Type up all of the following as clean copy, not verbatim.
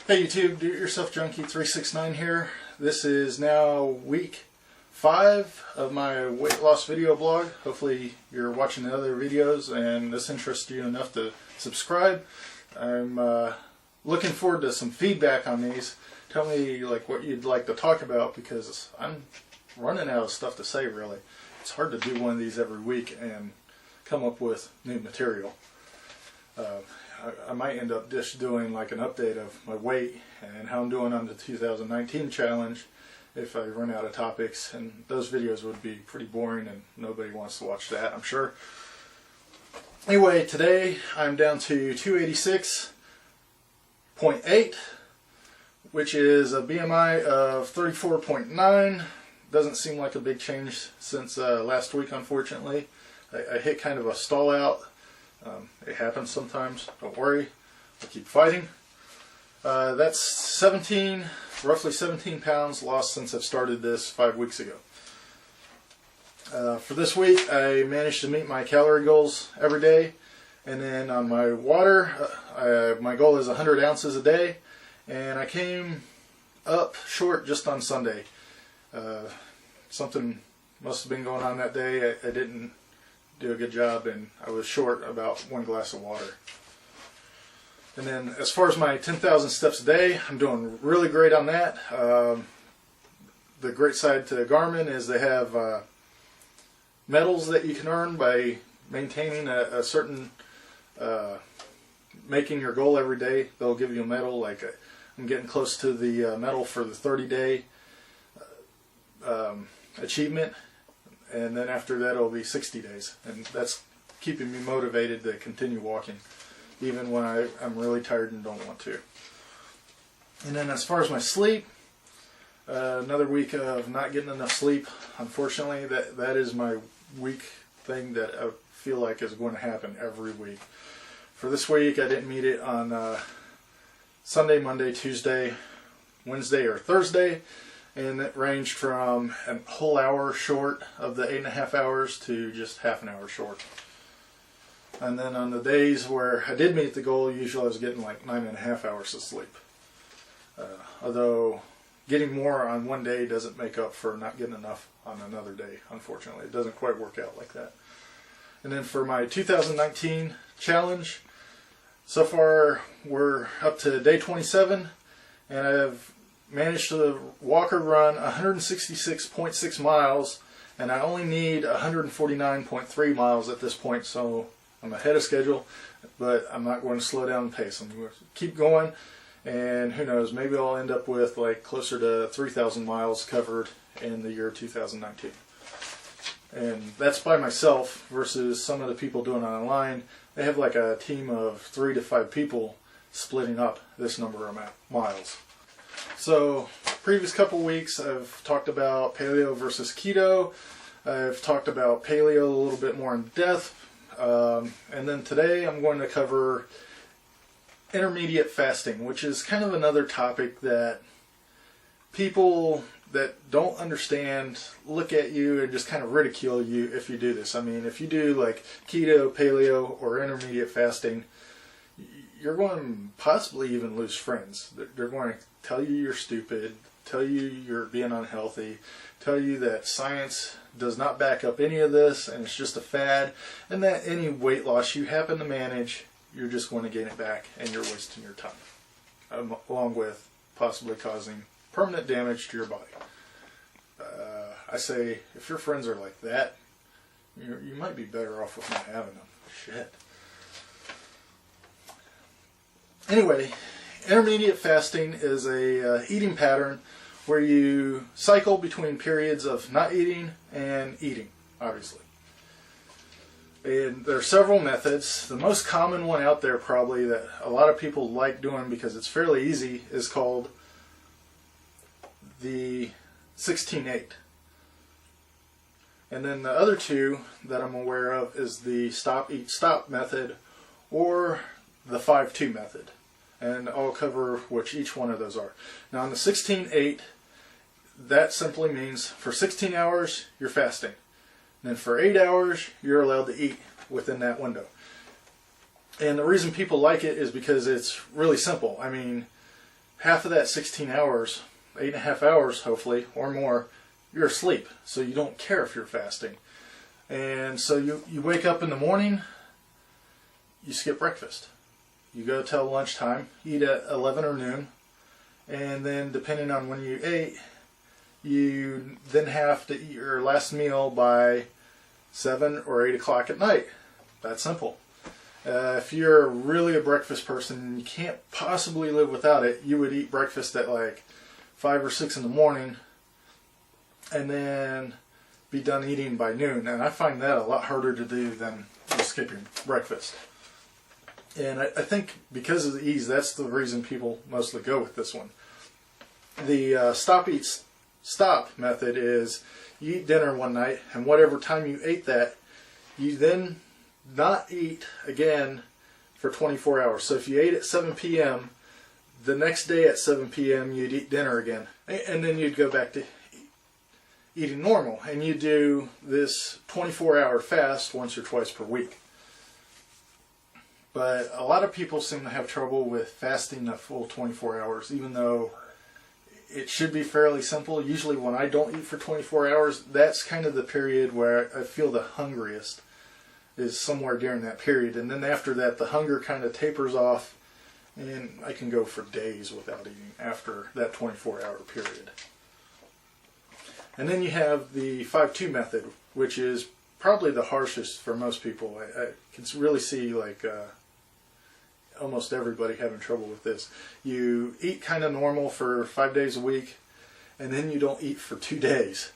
Hey YouTube, DIYJunkie369 here. This is now week 5 of my weight loss video blog. Hopefully you're watching the other videos and this interests you enough to subscribe. I'm looking forward to some feedback on these. Tell me what you'd like to talk about, because I'm running out of stuff to say really. It's hard to do one of these every week and come up with new material. I might end up just doing an update of my weight and how I'm doing on the 2019 challenge if I run out of topics, and those videos would be pretty boring and nobody wants to watch that, I'm sure. Anyway, today I'm down to 286.8, which is a BMI of 34.9. Doesn't seem like a big change since last week, unfortunately. I hit kind of a stall out. It happens sometimes. Don't worry. I'll keep fighting. That's roughly 17 pounds lost since I've started this 5 weeks ago. For this week, I managed to meet my calorie goals every day. And then on my water, my goal is 100 ounces a day. And I came up short just on Sunday. Something must have been going on that day. I didn't do a good job, and I was short about 1 glass of water. And then as far as my 10,000 steps a day, I'm doing really great on that. The great side to Garmin is they have medals that you can earn by maintaining a certain, making your goal every day. They'll give you a medal. I'm getting close to the medal for the 30-day achievement. And then after that it'll be 60 days. And that's keeping me motivated to continue walking, even when I'm really tired and don't want to. And then as far as my sleep, another week of not getting enough sleep. Unfortunately, that is my week thing that I feel like is going to happen every week. For this week, I didn't meet it on Sunday, Monday, Tuesday, Wednesday, or Thursday. And it ranged from a whole hour short of the 8.5 hours to just half an hour short. And then on the days where I did meet the goal, usually I was getting 9.5 hours of sleep. Although getting more on one day doesn't make up for not getting enough on another day, unfortunately. It doesn't quite work out like that. And then for my 2019 challenge, so far we're up to day 27, and I've managed to walk or run 166.6 miles, and I only need 149.3 miles at this point, so I'm ahead of schedule, but I'm not going to slow down the pace. I'm going to keep going, and who knows, maybe I'll end up with closer to 3,000 miles covered in the year 2019. And that's by myself versus some of the people doing it online. They have a team of 3 to 5 people splitting up this number of miles. So, previous couple weeks I've talked about paleo versus keto. I've talked about paleo a little bit more in depth. And then today I'm going to cover intermediate fasting, which is kind of another topic that people that don't understand look at you and just kind of ridicule you if you do this. I mean, if you do keto, paleo, or intermediate fasting, you're going to possibly even lose friends. They're going to tell you you're stupid, tell you you're being unhealthy, tell you that science does not back up any of this and it's just a fad, and that any weight loss you happen to manage, you're just going to gain it back and you're wasting your time, along with possibly causing permanent damage to your body. I say, if your friends are like that, you might be better off with not having them. Shit. Anyway, intermediate fasting is a eating pattern where you cycle between periods of not eating and eating, obviously. And there are several methods. The most common one out there probably that a lot of people like doing because it's fairly easy is called the 16-8. And then the other two that I'm aware of is the stop, eat, stop method or the 5-2 method. And I'll cover which each one of those are. Now on the 16-8, that simply means for 16 hours you're fasting. And then for 8 hours you're allowed to eat within that window. And the reason people like it is because it's really simple. I mean, half of that 16 hours, 8.5 hours hopefully, or more, you're asleep. So you don't care if you're fasting. And so you wake up in the morning, you skip breakfast. You go till lunchtime, eat at 11 or noon, and then depending on when you ate, you then have to eat your last meal by 7 or 8 o'clock at night. That's simple. If you're really a breakfast person and you can't possibly live without it, you would eat breakfast at like 5 or 6 in the morning and then be done eating by noon. And I find that a lot harder to do than just skipping breakfast. And I think because of the ease, that's the reason people mostly go with this one. The stop method is you eat dinner one night, and whatever time you ate that, you then not eat again for 24 hours. So if you ate at 7 p.m., the next day at 7 p.m. you'd eat dinner again. And then you'd go back to eating normal. And you do this 24-hour fast once or twice per week. But a lot of people seem to have trouble with fasting a full 24 hours, even though it should be fairly simple. Usually when I don't eat for 24 hours, that's kind of the period where I feel the hungriest, is somewhere during that period. And then after that, the hunger kind of tapers off, and I can go for days without eating after that 24-hour period. And then you have the 5-2 method, which is probably the harshest for most people. I can really see like almost everybody having trouble with this. You eat kind of normal for 5 days a week, and then you don't eat for 2 days.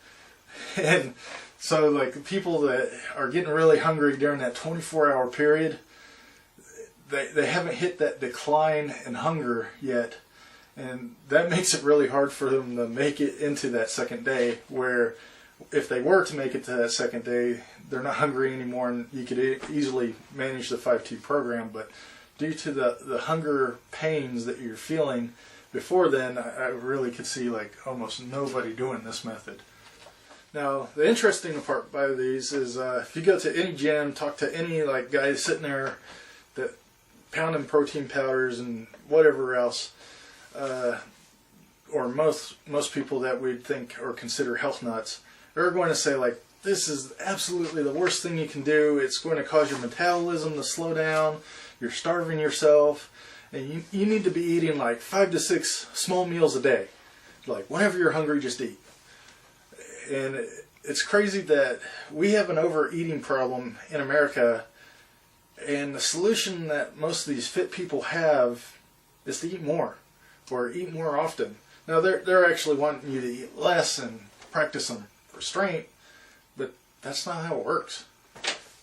And so like people that are getting really hungry during that 24-hour period, they haven't hit that decline in hunger yet. And that makes it really hard for them to make it into that second day, where if they were to make it to that second day, they're not hungry anymore, and you could easily manage the 5-2 program. But due to the hunger pains that you're feeling before then, I really could see like almost nobody doing this method. Now, the interesting part by these is if you go to any gym, talk to any like guy sitting there that pounding protein powders and whatever else, or most people that we'd think or consider health nuts, they're going to say like, this is absolutely the worst thing you can do. It's going to cause your metabolism to slow down. You're starving yourself, and you need to be eating like 5 to 6 small meals a day. Like whenever you're hungry, just eat. And it's crazy that we have an overeating problem in America, and the solution that most of these fit people have is to eat more, or eat more often. Now they're actually wanting you to eat less and practice some restraint, but that's not how it works,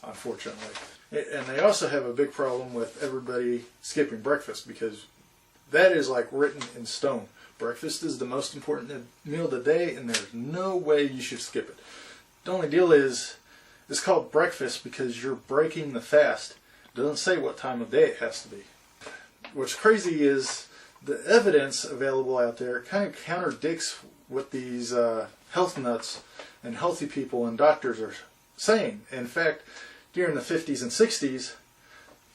unfortunately. And they also have a big problem with everybody skipping breakfast, because that is like written in stone. Breakfast is the most important meal of the day, and there's no way you should skip it. The only deal is, it's called breakfast because you're breaking the fast. It doesn't say what time of day it has to be. What's crazy is the evidence available out there kind of contradicts what these health nuts and healthy people and doctors are saying. In fact, during the 50s and 60s,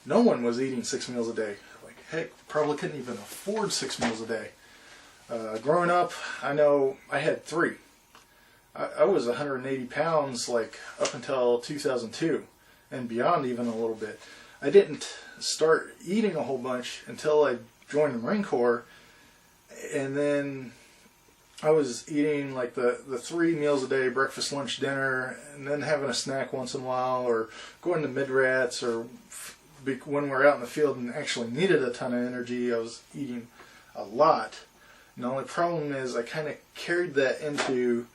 no one was eating 6 meals a day. Like, heck, probably couldn't even afford 6 meals a day. Growing up, I know I had 3. I was 180 pounds like up until 2002 and beyond even a little bit. I didn't start eating a whole bunch until I joined the Marine Corps, and then I was eating like the 3 meals a day, breakfast, lunch, dinner, and then having a snack once in a while, or going to mid-rats, or when we're out in the field and actually needed a ton of energy, I was eating a lot. And the only problem is I kind of carried that into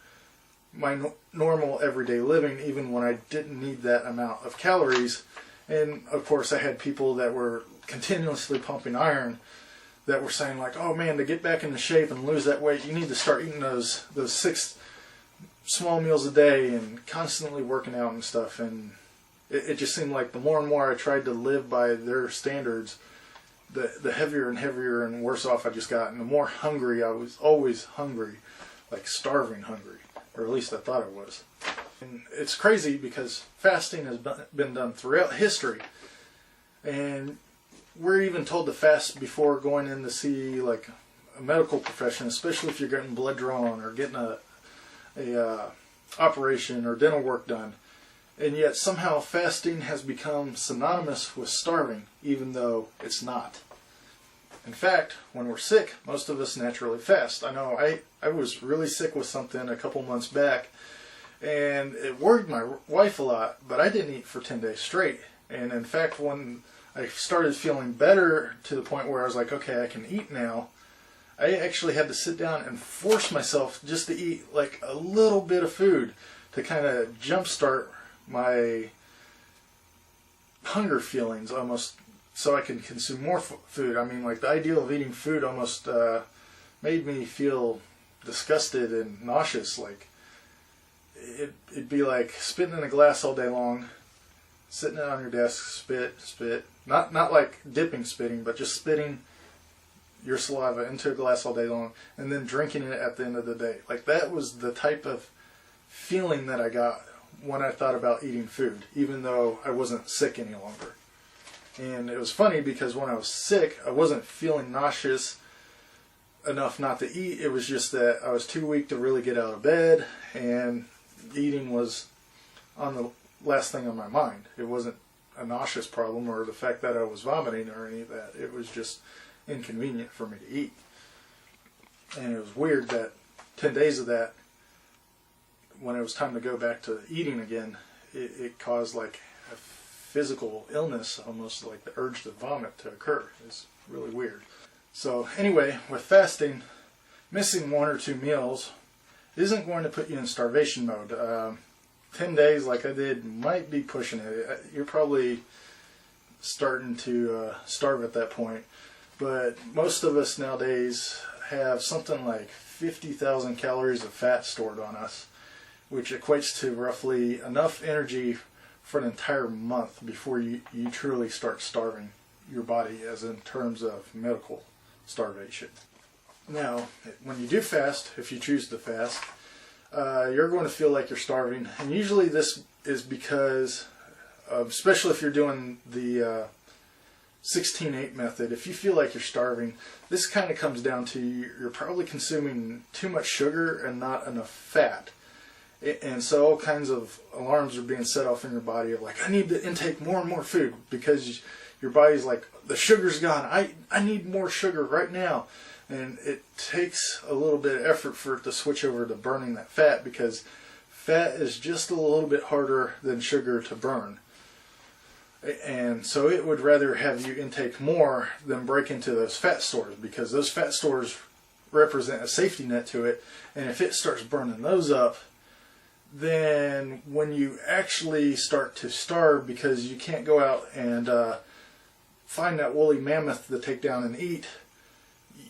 my normal everyday living, even when I didn't need that amount of calories. And of course I had people that were continuously pumping iron that were saying like, oh man, to get back into shape and lose that weight, you need to start eating those 6 small meals a day and constantly working out and stuff. And it just seemed like the more and more I tried to live by their standards, the heavier and heavier and worse off I just got, and the more hungry I was, always hungry, like starving hungry, or at least I thought I was. And it's crazy because fasting has been done throughout history, and we're even told to fast before going in to see like a medical profession, especially if you're getting blood drawn or getting a operation or dental work done. And yet somehow fasting has become synonymous with starving, even though it's not. In fact, when we're sick, most of us naturally fast. I know I was really sick with something a couple months back, and it worried my wife a lot, but I didn't eat for 10 days straight. And in fact, when I started feeling better to the point where I was like, okay, I can eat now, I actually had to sit down and force myself just to eat like a little bit of food to kind of jumpstart my hunger feelings almost, so I can consume more food. I mean, like, the idea of eating food almost made me feel disgusted and nauseous. Like, it'd be like spitting in a glass all day long, sitting on your desk, spit. Not like dipping spitting, but just spitting your saliva into a glass all day long, and then drinking it at the end of the day. Like, that was the type of feeling that I got when I thought about eating food, even though I wasn't sick any longer. And it was funny because when I was sick, I wasn't feeling nauseous enough not to eat. It was just that I was too weak to really get out of bed, and eating was on the last thing on my mind. It wasn't a nauseous problem or the fact that I was vomiting or any of that. It was just inconvenient for me to eat. And it was weird that 10 days of that, when it was time to go back to eating again, it caused like a physical illness, almost like the urge to vomit to occur. It's really weird. So anyway, with fasting, missing 1 or 2 meals isn't going to put you in starvation mode. 10 days like I did might be pushing it. You're probably starting to starve at that point. But most of us nowadays have something like 50,000 calories of fat stored on us, which equates to roughly enough energy for an entire month before you truly start starving your body, as in terms of medical starvation. Now, when you do fast, if you choose to fast, you're going to feel like you're starving. And usually this is because, especially if you're doing the 16-8 method, if you feel like you're starving, this kind of comes down to you're probably consuming too much sugar and not enough fat. And so all kinds of alarms are being set off in your body of like, I need to intake more and more food, because your body's like, the sugar's gone. I need more sugar right now. And it takes a little bit of effort for it to switch over to burning that fat, because fat is just a little bit harder than sugar to burn. And so it would rather have you intake more than break into those fat stores, because those fat stores represent a safety net to it. And if it starts burning those up, then when you actually start to starve because you can't go out and find that woolly mammoth to take down and eat,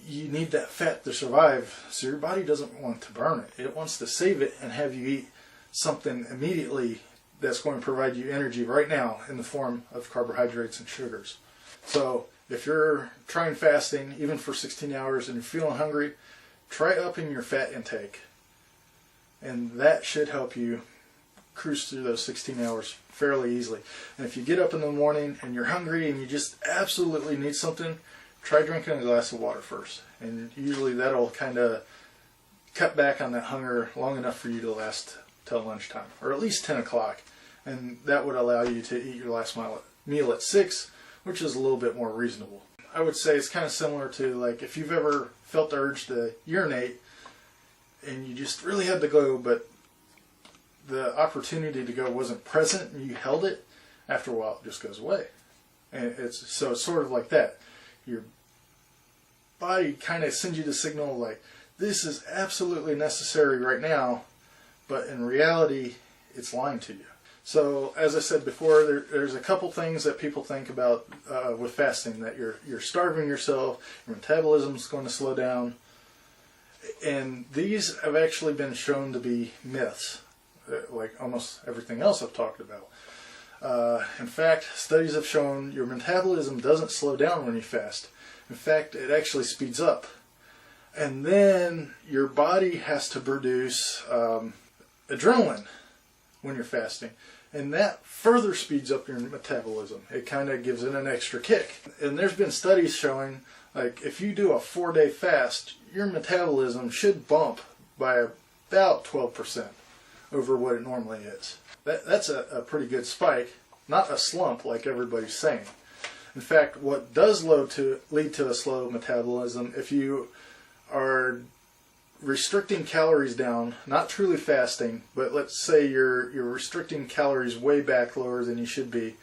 you need that fat to survive. So your body doesn't want to burn it. It wants to save it and have you eat something immediately that's going to provide you energy right now in the form of carbohydrates and sugars. So if you're trying fasting, even for 16 hours, and you're feeling hungry, try upping your fat intake. And that should help you cruise through those 16 hours fairly easily. And if you get up in the morning and you're hungry and you just absolutely need something, try drinking a glass of water first. And usually that'll kind of cut back on that hunger long enough for you to last till lunchtime, or at least 10 o'clock. And that would allow you to eat your last meal at 6, which is a little bit more reasonable. I would say it's kind of similar to, like, if you've ever felt the urge to urinate and you just really had to go, but the opportunity to go wasn't present and you held it, after a while it just goes away. And it's sort of like that. Your body kind of sends you the signal like, this is absolutely necessary right now, but in reality it's lying to you. So as I said before, there's a couple things that people think about with fasting, that you're starving yourself, your metabolism's going to slow down. And these have actually been shown to be myths, like almost everything else I've talked about. In fact, studies have shown your metabolism doesn't slow down when you fast. In fact, it actually speeds up. And then your body has to produce adrenaline when you're fasting. And that further speeds up your metabolism. It kind of gives it an extra kick. And there's been studies showing Like if you do a 4-day fast, your metabolism should bump by about 12% over what it normally is. That's a pretty good spike, not a slump like everybody's saying. In fact, what does lead to a slow metabolism, if you are restricting calories down, not truly fasting, but let's say you're restricting calories way back lower than you should be.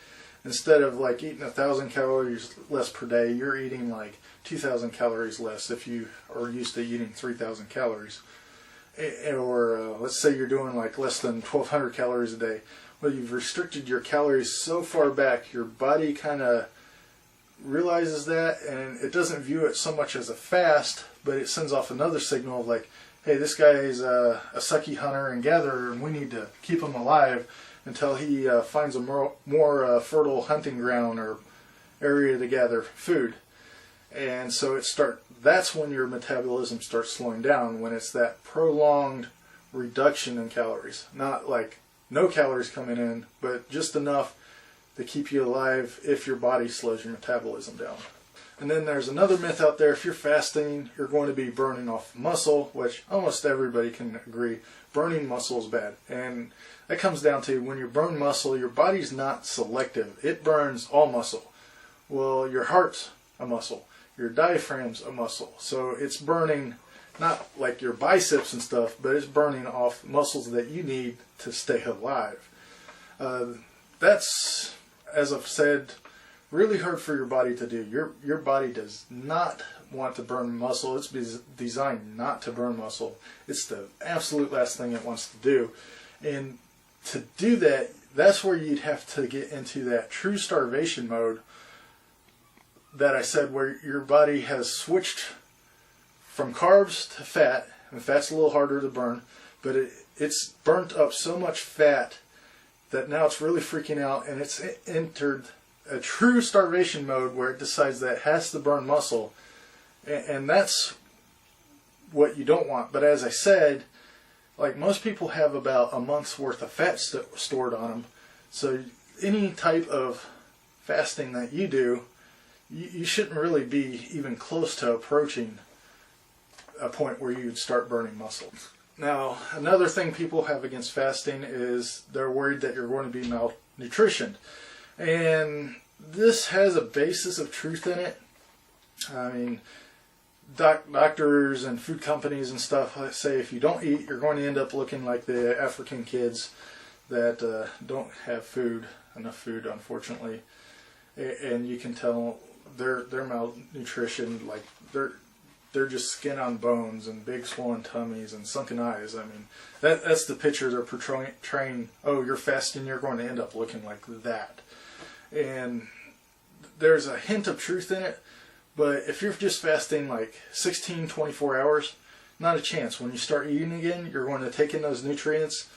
Instead of like eating 1,000 calories less per day, you're eating like 2,000 calories less if you are used to eating 3,000 calories. Or let's say you're doing like less than 1,200 calories a day. Well, you've restricted your calories so far back, your body kind of realizes that, and it doesn't view it so much as a fast, but it sends off another signal of like, hey, this guy is a sucky hunter and gatherer, and we need to keep him alive until he finds a more fertile hunting ground or area to gather food. And so that's when your metabolism starts slowing down, when it's that prolonged reduction in calories. Not like no calories coming in, but just enough to keep you alive if your body slows your metabolism down. And then there's another myth out there: if you're fasting, you're going to be burning off muscle, which almost everybody can agree, burning muscle is bad. And that comes down to, when you burn muscle, your body's not selective. It burns all muscle. Well, your heart's a muscle. Your diaphragm's a muscle. So it's burning not like your biceps and stuff, but it's burning off muscles that you need to stay alive. That's, as I've said, really hard for your body to do. Your body does not want to burn muscle. It's designed not to burn muscle. It's the absolute last thing it wants to do. And to do that, that's where you'd have to get into that true starvation mode that I said, where your body has switched from carbs to fat. And fat's a little harder to burn, but it's burnt up so much fat that now it's really freaking out, and it's entered a true starvation mode where it decides that it has to burn muscle. And that's what you don't want. But as I said, like, most people have about a month's worth of fat stored on them. So any type of fasting that you do, you shouldn't really be even close to approaching a point where you'd start burning muscle. Now, another thing people have against fasting is they're worried that you're going to be malnutritioned. And this has a basis of truth in it. I mean, doctors and food companies and stuff say if you don't eat, you're going to end up looking like the African kids that don't have enough food, unfortunately. And you can tell their malnutrition, like they're just skin on bones and big swollen tummies and sunken eyes. I mean, that's the picture they're portraying. Oh, you're fasting, you're going to end up looking like that. And there's a hint of truth in it, but if you're just fasting like 16, 24 hours, not a chance. When you start eating again, you're going to take in those nutrients,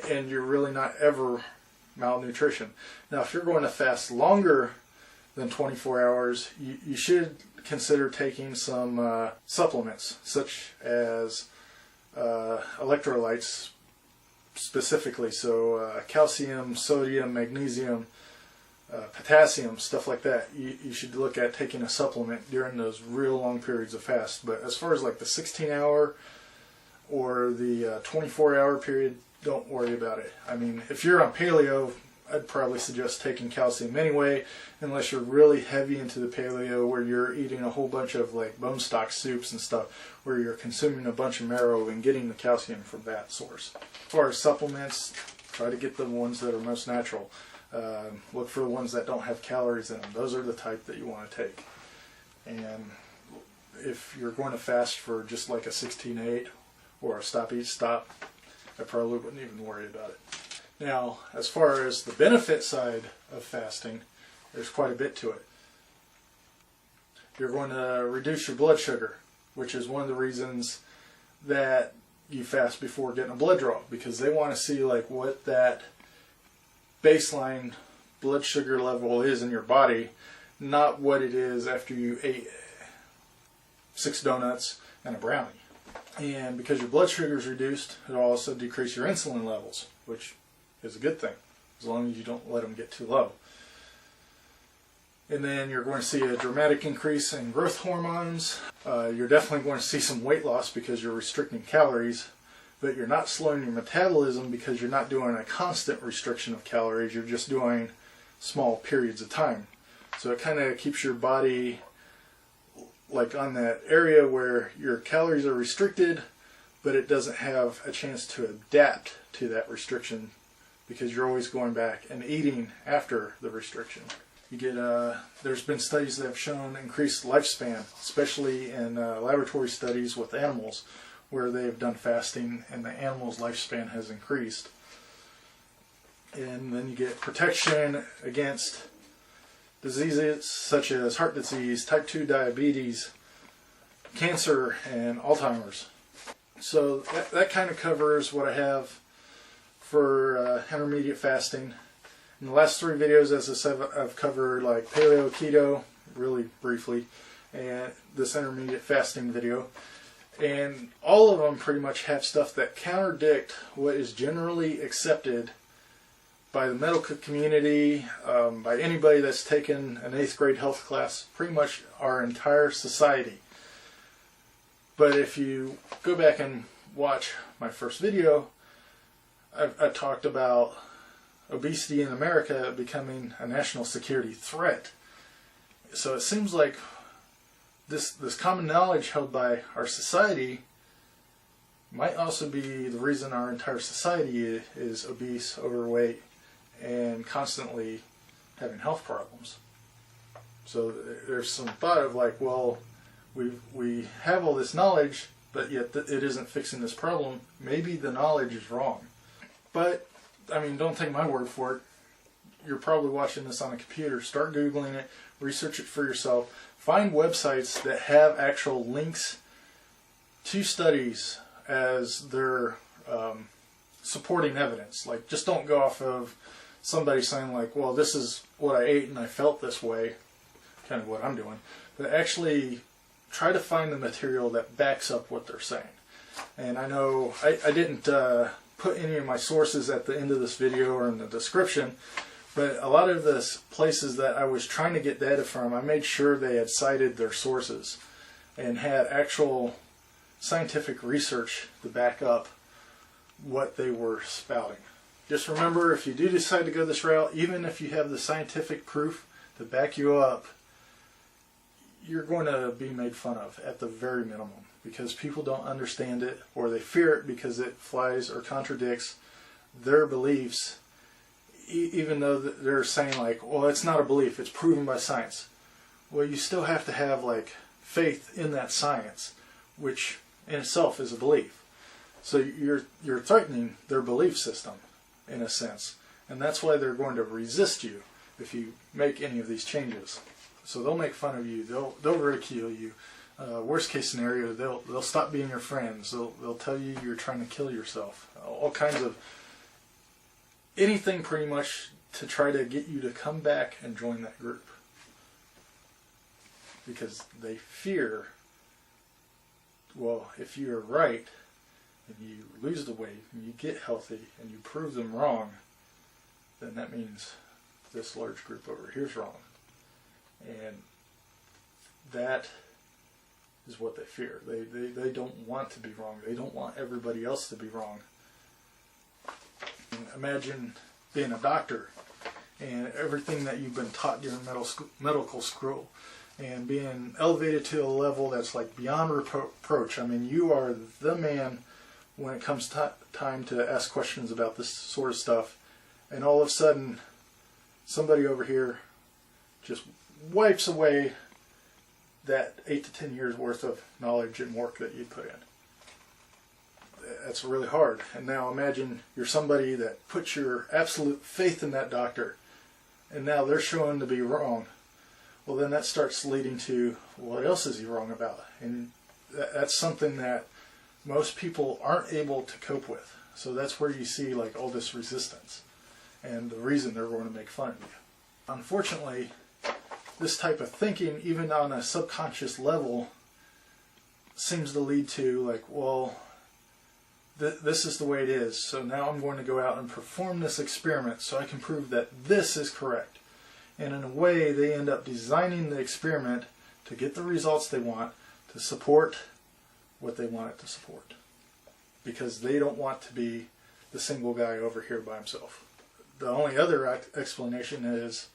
and you're really not ever malnutrition. Now, if you're going to fast longer than 24 hours, you should consider taking some supplements, such as electrolytes specifically. So calcium, sodium, magnesium, potassium, stuff like that. You should look at taking a supplement during those real long periods of fast. But as far as like the 16-hour or the 24-hour period, don't worry about it. I mean, if you're on paleo, I'd probably suggest taking calcium anyway, unless you're really heavy into the paleo, where you're eating a whole bunch of like bone stock soups and stuff, where you're consuming a bunch of marrow and getting the calcium from that source. As far as supplements, try to get the ones that are most natural. Look for the ones that don't have calories in them. Those are the type that you want to take. And if you're going to fast for just like a 16-8 or a stop-eat-stop, I probably wouldn't even worry about it. Now, as far as the benefit side of fasting, there's quite a bit to it. You're going to reduce your blood sugar, which is one of the reasons that you fast before getting a blood draw, because they want to see like what that baseline blood sugar level is in your body, not what it is after you ate 6 donuts and a brownie. And because your blood sugar is reduced, it'll also decrease your insulin levels, which is a good thing, as long as you don't let them get too low. And then you're going to see a dramatic increase in growth hormones. You're definitely going to see some weight loss because you're restricting calories, but you're not slowing your metabolism because you're not doing a constant restriction of calories. You're just doing small periods of time. So it kind of keeps your body like on that area where your calories are restricted, but it doesn't have a chance to adapt to that restriction because you're always going back and eating after the restriction. You get there's been studies that have shown increased lifespan, especially in laboratory studies with animals where they have done fasting and the animal's lifespan has increased. And then you get protection against diseases such as heart disease, type 2 diabetes, cancer, and Alzheimer's. So that kind of covers what I have for intermediate fasting. In the last 3 videos, as I said, I've covered like paleo, keto, really briefly, and this intermediate fasting video. And all of them pretty much have stuff that contradict what is generally accepted by the medical community, by anybody that's taken an 8th grade health class, pretty much our entire society. But if you go back and watch my first video, I talked about obesity in America becoming a national security threat. So it seems like this common knowledge held by our society might also be the reason our entire society is obese, overweight, and constantly having health problems. So there's some thought of like, well, we have all this knowledge, but yet it isn't fixing this problem. Maybe the knowledge is wrong. But I mean, don't take my word for it. You're probably watching this on a computer. Start Googling it, research it for yourself. Find websites that have actual links to studies as their supporting evidence. Like, just don't go off of somebody saying like, well, this is what I ate and I felt this way, kind of what I'm doing. But actually try to find the material that backs up what they're saying. And I know I didn't put any of my sources at the end of this video or in the description, but a lot of the places that I was trying to get data from, I made sure they had cited their sources and had actual scientific research to back up what they were spouting. Just remember, if you do decide to go this route, even if you have the scientific proof to back you up, you're going to be made fun of at the very minimum, because people don't understand it, or they fear it because it flies or contradicts their beliefs, even though they're saying like, well, it's not a belief, it's proven by science. Well, you still have to have like faith in that science, which in itself is a belief. So you're threatening their belief system in a sense, and that's why they're going to resist you if you make any of these changes. So they'll make fun of you, they'll ridicule you. Worst case scenario, they'll stop being your friends. They'll tell you you're trying to kill yourself. All kinds of anything pretty much to try to get you to come back and join that group, because they fear, well, if you're right and you lose the weight and you get healthy and you prove them wrong, then that means this large group over here is wrong. And that is what they fear. They don't want to be wrong. They don't want everybody else to be wrong. Imagine being a doctor and everything that you've been taught during medical school, and being elevated to a level that's like beyond reproach. I mean, you are the man when it comes time to ask questions about this sort of stuff, and all of a sudden somebody over here just wipes away that 8 to 10 years worth of knowledge and work that you put in. That's really hard. And now imagine you're somebody that puts your absolute faith in that doctor, and now they're shown to be wrong. Well, then that starts leading to, what else is he wrong about? And that's something that most people aren't able to cope with. So that's where you see like all this resistance, and the reason they're going to make fun of you. Unfortunately, this type of thinking, even on a subconscious level, seems to lead to like, well, this is the way it is, so now I'm going to go out and perform this experiment so I can prove that this is correct. And in a way, they end up designing the experiment to get the results they want, to support what they want it to support. Because they don't want to be the single guy over here by himself. The only other explanation is,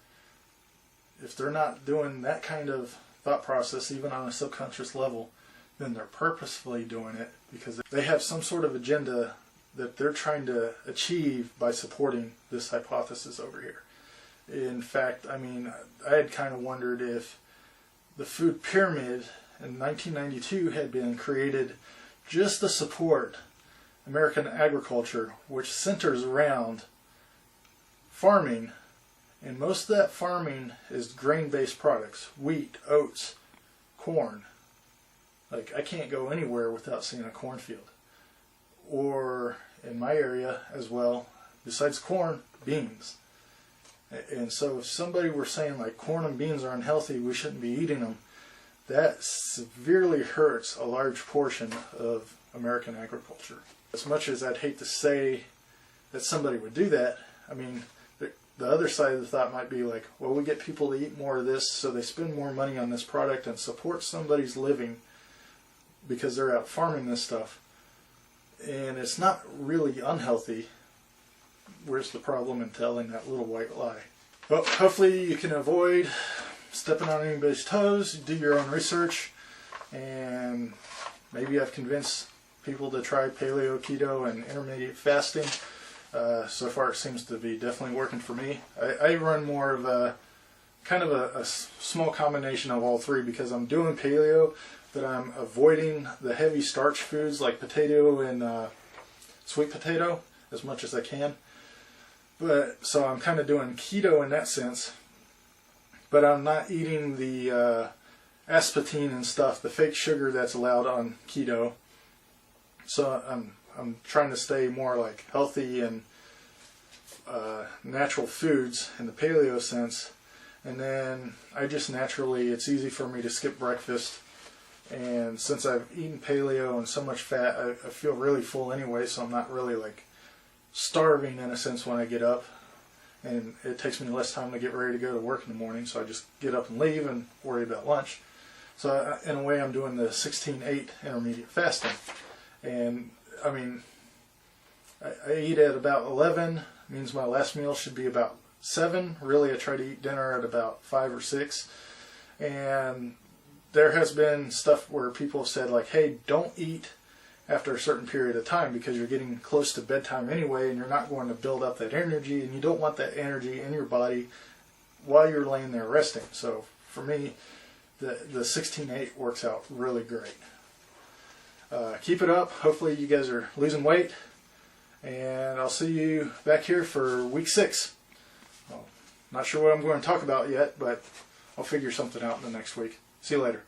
if they're not doing that kind of thought process, even on a subconscious level, then they're purposefully doing it because they have some sort of agenda that they're trying to achieve by supporting this hypothesis over here. In fact, I mean, I had kind of wondered if the food pyramid in 1992 had been created just to support American agriculture, which centers around farming, and most of that farming is grain-based products: wheat, oats, corn. Like, I can't go anywhere without seeing a cornfield. Or, in my area as well, besides corn, beans. And so if somebody were saying like corn and beans are unhealthy, we shouldn't be eating them, that severely hurts a large portion of American agriculture. As much as I'd hate to say that somebody would do that, I mean, the other side of the thought might be like, well, we get people to eat more of this, so they spend more money on this product and support somebody's living because they're out farming this stuff. And it's not really unhealthy. Where's the problem in telling that little white lie? Well, hopefully you can avoid stepping on anybody's toes, do your own research, and maybe I've convinced people to try paleo, keto, and intermediate fasting. So far it seems to be definitely working for me. I run more of a kind of a small combination of all three because I'm doing paleo, but I'm avoiding the heavy starch foods like potato and sweet potato as much as I can. But so I'm kind of doing keto in that sense, but I'm not eating the aspartame and stuff, the fake sugar that's allowed on keto. So I'm trying to stay more like healthy and natural foods in the paleo sense. And then I just naturally, it's easy for me to skip breakfast. And since I've eaten paleo and so much fat, I feel really full anyway, so I'm not really like starving in a sense when I get up. And it takes me less time to get ready to go to work in the morning, so I just get up and leave and worry about lunch. So in a way I'm doing the 16-8 intermediate fasting. And I mean, I eat at about 11, means my last meal should be about 7. Really, I try to eat dinner at about 5 or 6. And there has been stuff where people have said like, hey, don't eat after a certain period of time because you're getting close to bedtime anyway and you're not going to build up that energy, and you don't want that energy in your body while you're laying there resting. So for me, the 16-8 works out really great. Keep it up. Hopefully you guys are losing weight, and I'll see you back here for week 6. Well, not sure what I'm going to talk about yet, but I'll figure something out in the next week. See you later.